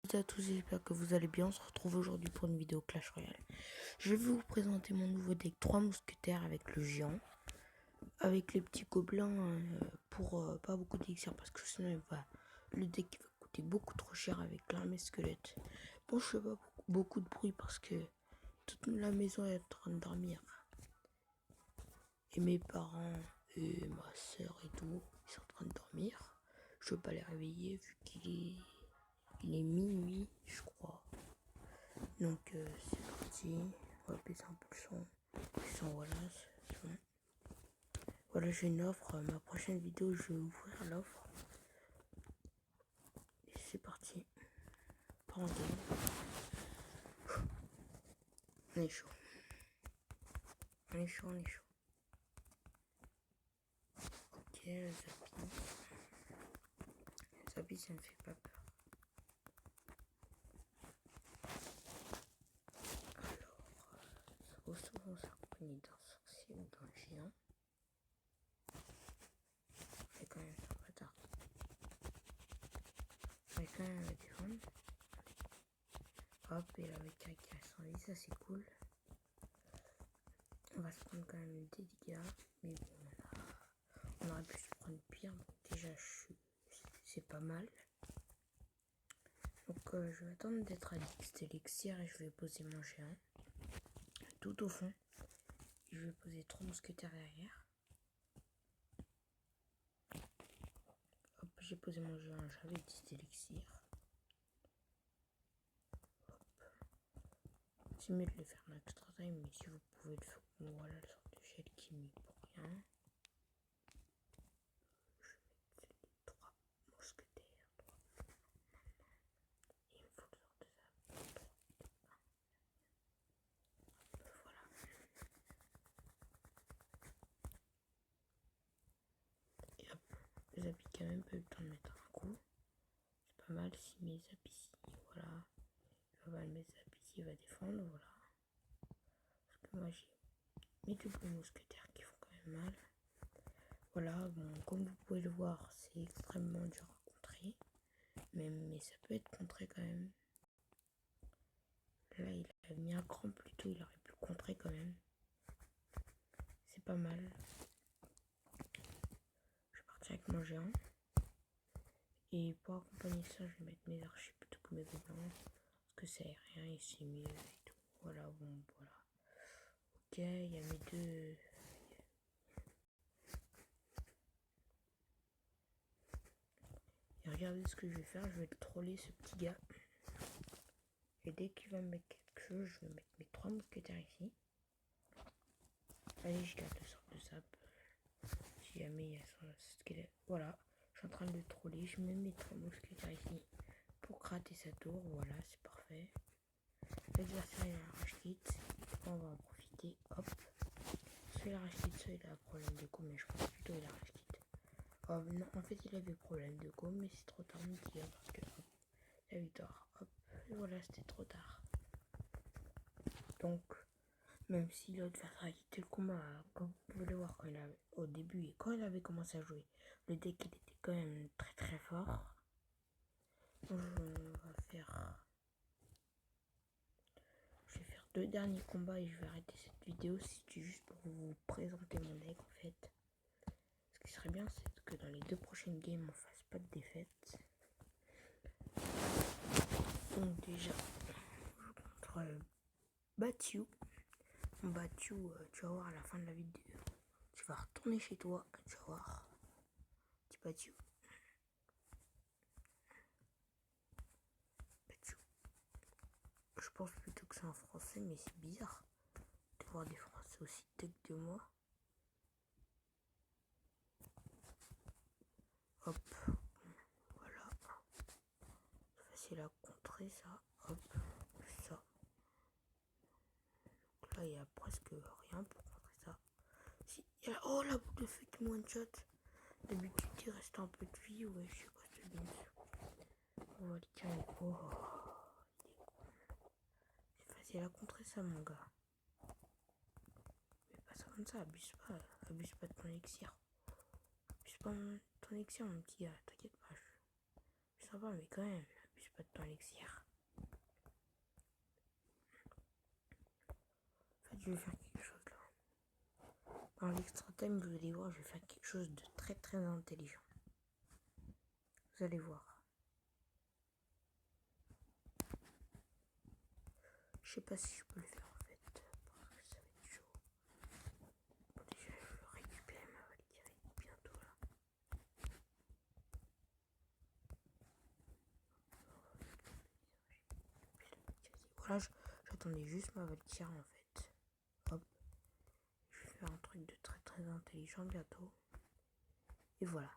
toutes et à tous, j'espère que vous allez bien. On se retrouve aujourd'hui pour une vidéo Clash Royale. Je vais vous présenter mon nouveau deck 3 mousquetaires avec le géant, avec les petits gobelins pour pas beaucoup d'élixir parce que sinon le deck va coûter beaucoup trop cher avec l'armée squelette. Bon, je fais pas beaucoup de bruit parce que toute la maison est en train de dormir. Et mes parents et ma soeur et tout, ils sont en train de dormir. Je veux pas les réveiller vu il est minuit, je crois. Donc c'est parti. On va baisser un peu le son. Voilà, c'est bon. Voilà, j'ai une offre. Ma prochaine vidéo, je vais ouvrir l'offre. Et c'est parti. Pas en game. On est chaud. On est chaud. Ok, Zappy. Zappy, ça me fait pas peur. Alors, souvent s'accompagner d'un sorcier ou d'un géant. C'est quand même sympa. On va quand même la défendre. Hop, et là avec un qui a 110, ça c'est cool. On va se prendre quand même des dégâts. Mais bon, on aurait pu se prendre pire. Donc déjà, c'est pas mal. Donc je vais attendre d'être à l'élixir et je vais poser mon géant tout au fond. Et je vais poser 3 mousquetaires derrière. Hop, j'ai posé mon géant, j'avais 10 élixirs. Hop. C'est mieux de le faire en extra time, mais si vous pouvez le faire, voilà le sort de gel qui n'est pour rien. Je vais mettre les 3 mousquetaires. Il me faut le sort de ça. Voilà. Et hop, les habits quand même pas eu le temps de mettre un coup. C'est pas mal si mes habits, voilà. Il va mes habits, il va défendre, voilà. Parce que moi j'ai mes doubles mousquetaires qui font quand même mal. Voilà, bon, comme vous pouvez le voir, c'est extrêmement dur à contrer. Mais ça peut être contré quand même. Là, il a mis un cran plus tôt, il aurait pu le contrer quand même. C'est pas mal. Je vais partir avec mon géant. Et pour accompagner ça, je vais mettre mes archers plutôt que mes gobelins. Parce que ça rien et c'est mieux et tout. Voilà, bon, voilà. Ok, il y a mes deux. Et regardez ce que je vais faire, je vais le troller ce petit gars. Et dès qu'il va me mettre quelque chose, je vais mettre mes 3 mousquetaires ici. Allez, je garde le sort de sap. Si jamais il y a son squelette. Voilà, je suis en train de le troller. Je mets mes 3 mousquetaires ici pour gratter sa tour. Voilà, c'est parfait. L'adversaire il a un rage kit. On va en profiter. Hop. Soit il a rage kit, soit il a un problème de co. Mais je pense plutôt il a rage kit. Oh, non, en fait, il avait problème de co. Mais c'est trop tard de dire parce que hop, la victoire. Hop. Et voilà, c'était trop tard. Donc. Même si l'autre va quitté le combat, comme vous pouvez le voir quand au début et quand il avait commencé à jouer, le deck il était quand même très très fort. Je vais faire 2 derniers combats et je vais arrêter cette vidéo. C'est juste pour vous présenter mon deck en fait. Ce qui serait bien, c'est que dans les 2 prochaines games, on fasse pas de défaite. Donc déjà, contre Battu. Battu, tu vas voir à la fin de la vidéo. Tu vas retourner chez toi, tu vas voir. Petit Battu. Je pense plutôt que c'est un français, mais c'est bizarre de voir des français aussi tech que moi. Hop, voilà. C'est facile à contrer ça. Hop, ça. Donc là, il y a presque rien pour contrer ça. Si, y a, oh, la boule de feu qui me one-shot. D'habitude, il reste un peu de vie. Ouais, je sais quoi, c'est bien. On va le tirer. Oh, c'est facile à contrer ça, mon gars. Mais pas ça comme ça, abuse pas de ton élixir. Abuse pas de ton élixir, mon petit gars, t'inquiète pas. Ça va, mais quand même, abuse pas de temps élixir. En fait, je vais faire quelque chose là. Dans l'extra time, vous allez voir, je vais faire quelque chose de très très intelligent. Vous allez voir. Je sais pas si je peux le faire en fait, parce que ça va être chaud. Bon, déjà, je vais récupérer ma Valkyrie bientôt là. Voilà, j'attendais juste ma Valkyrie en fait. Hop. Je vais faire un truc de très très intelligent bientôt. Et voilà.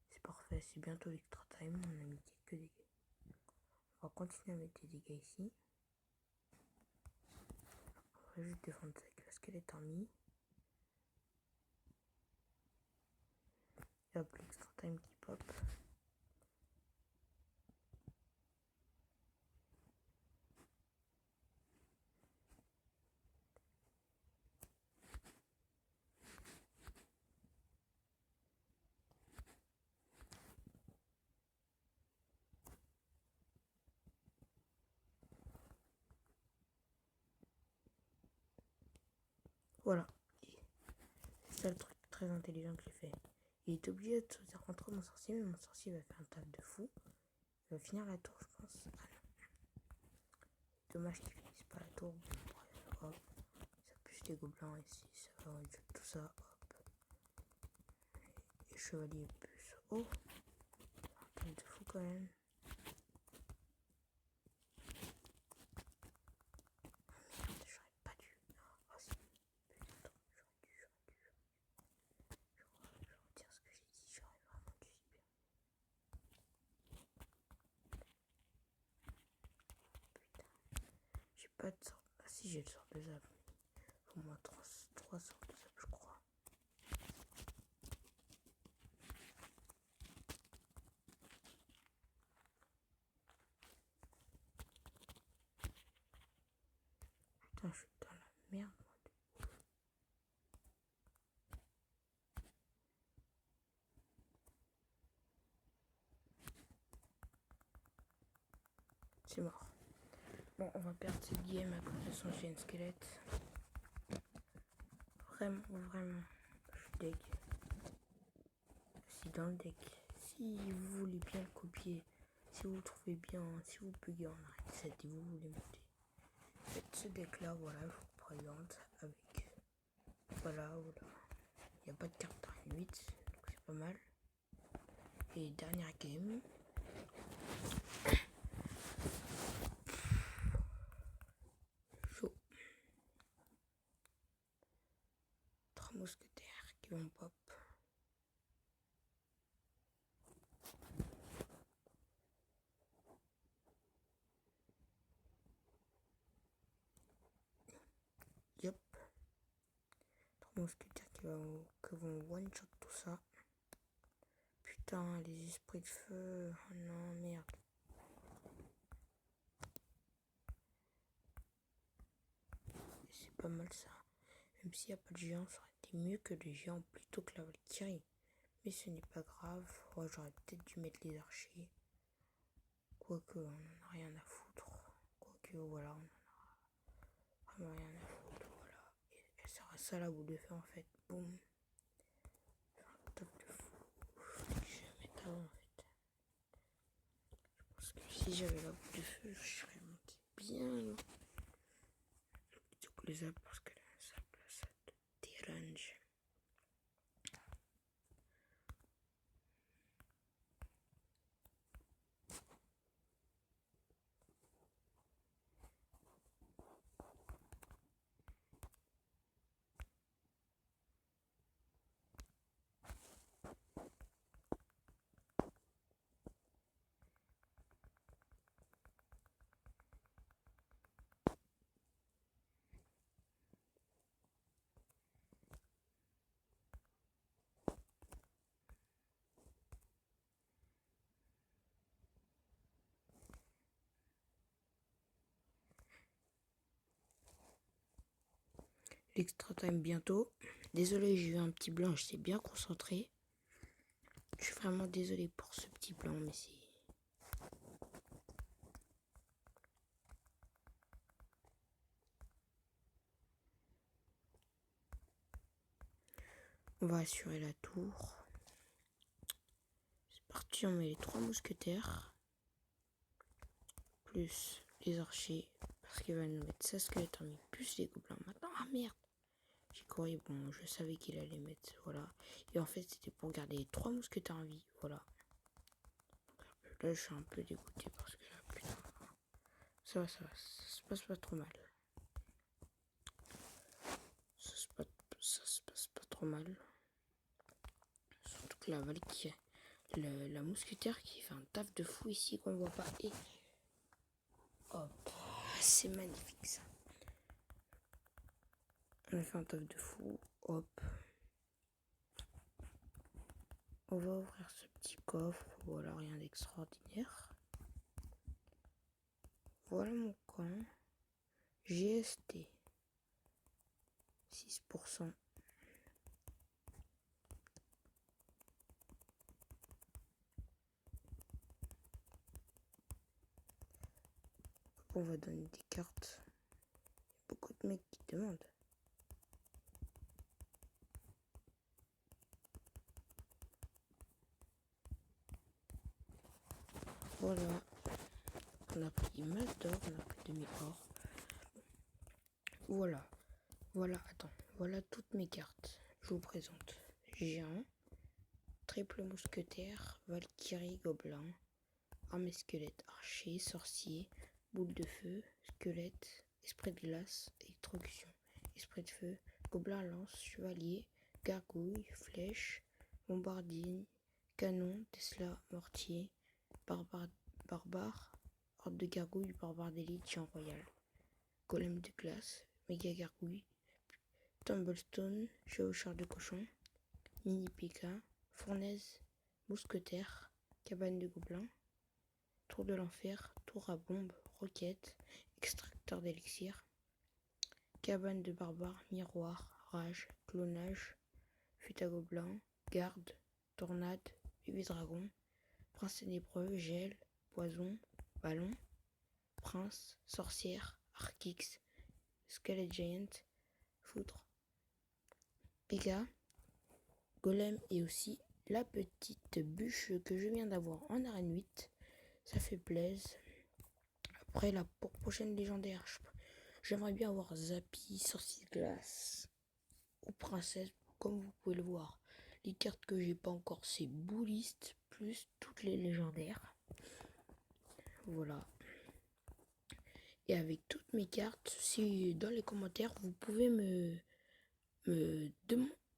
C'est parfait, c'est bientôt l'extra time. On a mis quelques dégâts. On va continuer à mettre des dégâts ici. On va juste défendre ça avec la squelette armée. Et hop, l'extra time qui pop. Voilà. C'est ça le truc très intelligent que j'ai fait. Il est obligé de se rentrer mon sorcier, mais mon sorcier va faire un taf de fou. Il va finir la tour, je pense. Ah non. Dommage qu'il finisse pas la tour. Bref, hop. Ça pousse les gobelins ici, ça va tout ça. Hop. Et chevalier plus. Oh, un taf de fou quand même. Pas de sorte. Ah si, j'ai le sort de zap. Au moins 3 sorts de zap, je crois. Putain, je suis dans la merde. C'est mort. Bon, on va perdre cette game à cause de son chien squelette. Vraiment, vraiment. Je suis deg. Si dans le deck, si vous voulez bien le copier, si vous le trouvez bien, si vous buguez en arrêt 7 et vous voulez monter. Faites ce deck là, voilà, je vous présente avec. Voilà. Il n'y a pas de carte d'arrêt 8, donc c'est pas mal. Et dernière game. Chaud. 3 mousquetaires qui vont pop. Yep. 3 mousquetaires qui vont one shot tout ça. Putain, les esprits de feu. Oh non, merde. C'est pas mal ça. Même s'il n'y a pas de géant, ça aurait été mieux que les géants plutôt que la Valkyrie. Mais ce n'est pas grave. Ouais, j'aurais peut-être dû mettre les archers. Quoique, on n'en a rien à foutre. Quoique, voilà, on n'en a vraiment rien à foutre. Voilà. Et ça reste ça la boule de feu en fait. Boum. Un top de fou. Je vais mettre avant en fait. Je pense que si j'avais la boule de feu, je serais monté bien là. Plutôt que les arbres parce que ça te dérange. L'extra time bientôt. Désolé, j'ai eu un petit blanc, j'étais bien concentré. Je suis vraiment désolé pour ce petit blanc, mais On va assurer la tour. C'est parti, on met les 3 mousquetaires. Plus les archers. Parce qu'il va nous mettre sa squelette en vie. Plus les gobelins. Maintenant, ah merde. J'ai couru, bon, je savais qu'il allait mettre, voilà. Et en fait, c'était pour garder les 3 mousquetaires en vie, voilà. Là, je suis un peu dégoûté parce que là, putain. Ça va, ça se passe pas trop mal. Ça se passe pas trop mal. Surtout que la Valkyrie, la mousquetaire qui fait un taf de fou ici qu'on voit pas. Et hop, c'est magnifique ça. On a fait un taf de fou. Hop. On va ouvrir ce petit coffre. Voilà, rien d'extraordinaire. Voilà mon camp. GST. 6%. On va donner des cartes. Il y a beaucoup de mecs qui demandent. Voilà. On a pris mal d'or, on a pris demi-or. Voilà. Voilà, attends. Voilà toutes mes cartes. Je vous présente. Géant, triple mousquetaire, Valkyrie, gobelin, armée squelette, archer, sorcier, boule de feu, squelette, esprit de glace, électrocution, esprit de feu, gobelin, lance, chevalier, gargouille, flèche, bombardine, canon, Tesla, mortier, barbare, horde de gargouille, barbare d'élite, géant royal, golem de glace, méga gargouille, tumblestone, chevaucheur de cochon, mini P.K., fournaise, mousquetaire, cabane de gobelins, tour de l'enfer, tour à bombe, roquette, extracteur d'élixir, cabane de barbares, miroir, rage, clonage, fut à gobelins, garde, tornade, bébé dragon, prince ténébreux, gel, poison, ballon, prince, sorcière, archix, squelette giant, foudre, Pega, golem et aussi la petite bûche que je viens d'avoir en arène 8. Ça fait plaisir. Après, la pour prochaine légendaire, j'aimerais bien avoir Zappy, sorcier de glace ou princesse, comme vous pouvez le voir. Les cartes que j'ai pas encore, c'est bouliste plus toutes les légendaires. Voilà. Et avec toutes mes cartes, si dans les commentaires, vous pouvez me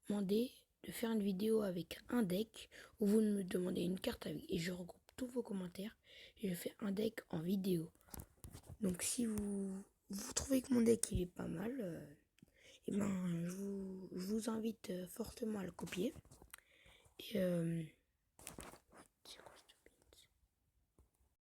demander de faire une vidéo avec un deck où vous me demandez une carte avec, et je regroupe tous vos commentaires et je fais un deck en vidéo. Donc si vous trouvez que mon deck il est pas mal, et ben je vous invite fortement à le copier. Et